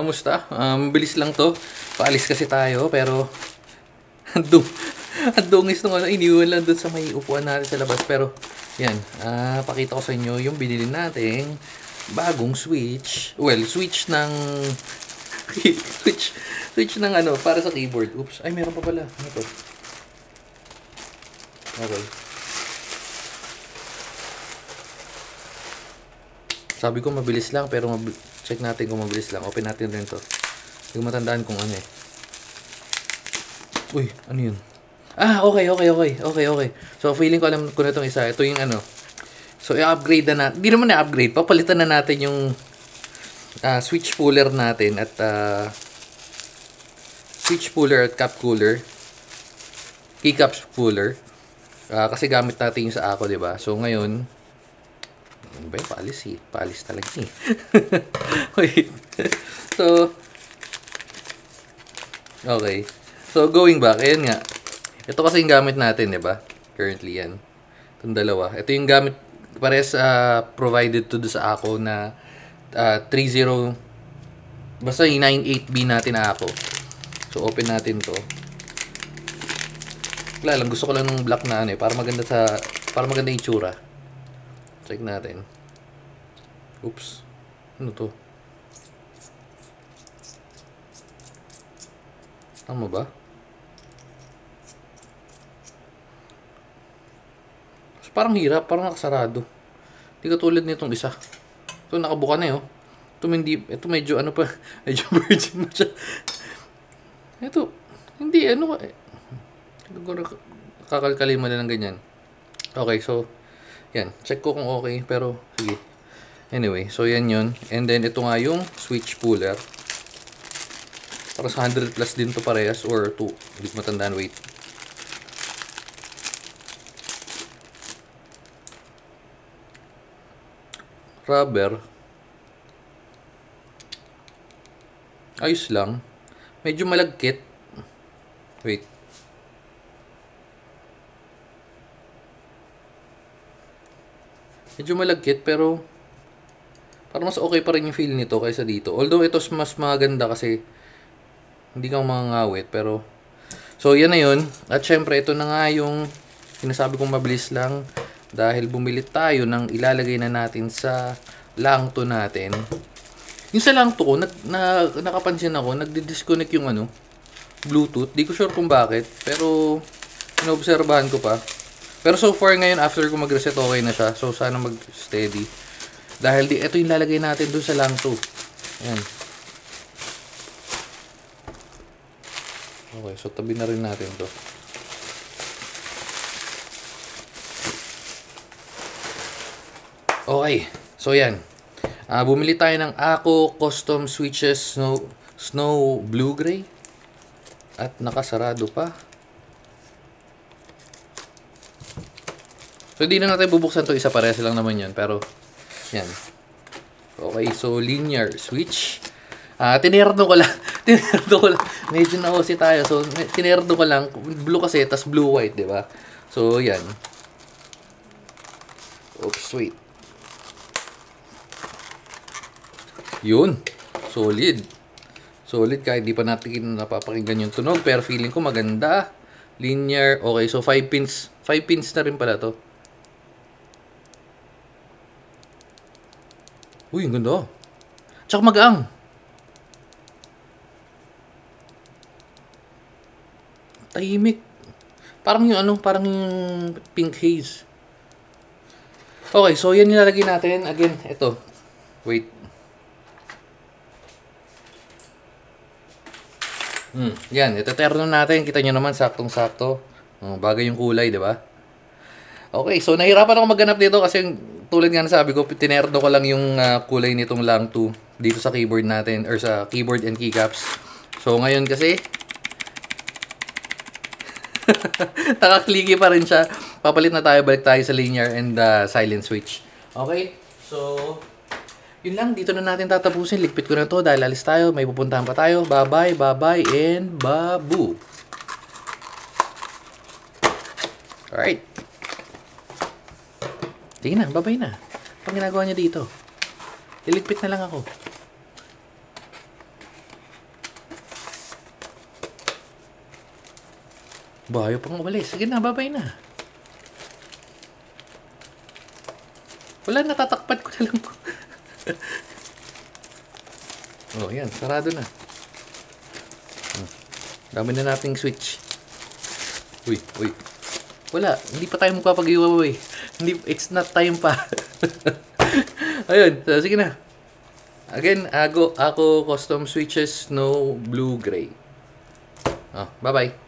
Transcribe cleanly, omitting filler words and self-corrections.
Musta? Bilis lang to. Paalis kasi tayo, pero andung, andungis nung iniwan lang doon sa may upuan natin sa labas. Pero, yan, pakita ko sa inyo yung binili nating bagong switch. Well, switch ng, switch ng para sa keyboard. Oops, ay meron pa pala. Ano to? Okay. Sabi ko mabilis lang, pero check natin kung mabilis lang. Open natin rin to. Hindi ko matandaan kung ano eh. Uy, ano yun? Okay. So, feeling ko alam ko na itong isa. Ito yung So, i-upgrade na natin. Hindi naman na-upgrade. Papalitan na natin yung switch puller natin at switch puller at cap cooler. Keycaps cooler. Kasi gamit natin yung sa ako, diba? So, ngayon, ano ba yung paalis eh? Paalis talaga eh. Wait. So, okay. So, going back, ayun nga. Ito kasi yung gamit natin, di ba? Currently yan. Itong dalawa. Ito yung gamit, pares provided to do sa ako na 30, basta yung 98B natin na ako. So, open natin to. Wala lang, gusto ko lang ng black na para maganda yung itsura. Check natin. Oops. Ano to? Tama ba? So, parang hirap. Parang nakasarado. Hindi katulad nitong isa. Ito nakabuka na yun. Ito medyo pa. Medyo virgin na siya. Ito. Hindi kakalkalin mo na ng ganyan. Okay, so yan, check ko kung okay, pero sige. Anyway, so yan yun. And then ito nga yung switch puller. Para sa 100 plus din to parehas or 2. Hindi ko matandaan, wait. Rubber. Ayos lang. Medyo malagkit. Wait. Medyo malagkit pero parang mas okay pa rin yung feel nito kaysa dito. Although ito mas maganda kasi hindi ka mangangawit, pero so yan na yun. At syempre ito na nga yung sinasabi kong mabilis lang dahil bumili tayo ng ilalagay na natin sa Lang 2 natin. Yung sa Lang 2 ko nakapansin ako nagdi-disconnect yung Bluetooth. Di ko sure kung bakit, pero inobserbahan ko pa. Pero so far ngayon, after ko mag-reset, okay na siya. So, sana mag-steady. Dahil ito yung lalagay natin doon sa Lang 2. Ayan. Okay, so tabi na rin natin to. Okay, so yan. Bumili tayo ng Ako Custom Switches Snow Blue Gray. At nakasarado pa. So, hindi na natin bubuksan to. Isa parehas lang naman yun. Pero, yan. Okay, so, linear switch. Tinerdo ko lang. Medyo na-OC tayo. So, tinerdo ko lang. Blue kasi, tas blue-white, diba? So, yan. Oops, wait. Yun. Solid. Solid kahit di pa natin napapakinggan yung tunog. Pero feeling ko maganda. Linear. Okay, so 5 pins. 5 pins na rin pala to. Uy, ang ganda. Tsaka magaang. Tahimik. Parang parang yung pink haze. Okay, so yan nilalagay natin. Again, ito. Wait. Yan, ito terno natin. Kita nyo naman, saktong-sakto. Bagay yung kulay, di ba? Okay, so nahirapan ako maghanap dito kasi tulad nga sabi ko, tinerdo ko lang yung kulay nitong Lang 2 dito sa keyboard natin or sa keyboard and keycaps. So ngayon kasi nakakliki pa rin siya. Papalit na tayo, balik tayo sa linear and silent switch. Okay, so yun lang, dito na natin tatapusin. Ligpit ko na to dahil alis tayo, may pupuntahan pa tayo. Bye bye, and babu. Alright. Sige na, bye-bye na. Pang ginagawa niya dito. Liligpit na lang ako. Bayo pang umalis. Sige na, babay na. Wala, natatakpan ko na lang po. Oh, yan. Sarado na. Dami na nating switch. Uy, uy. Wala, hindi pa tayo magpapag-giveaway. Hindi, it's not time pa. Ayun, so sige na. Again, ako custom switches, no blue gray. Oh, bye-bye.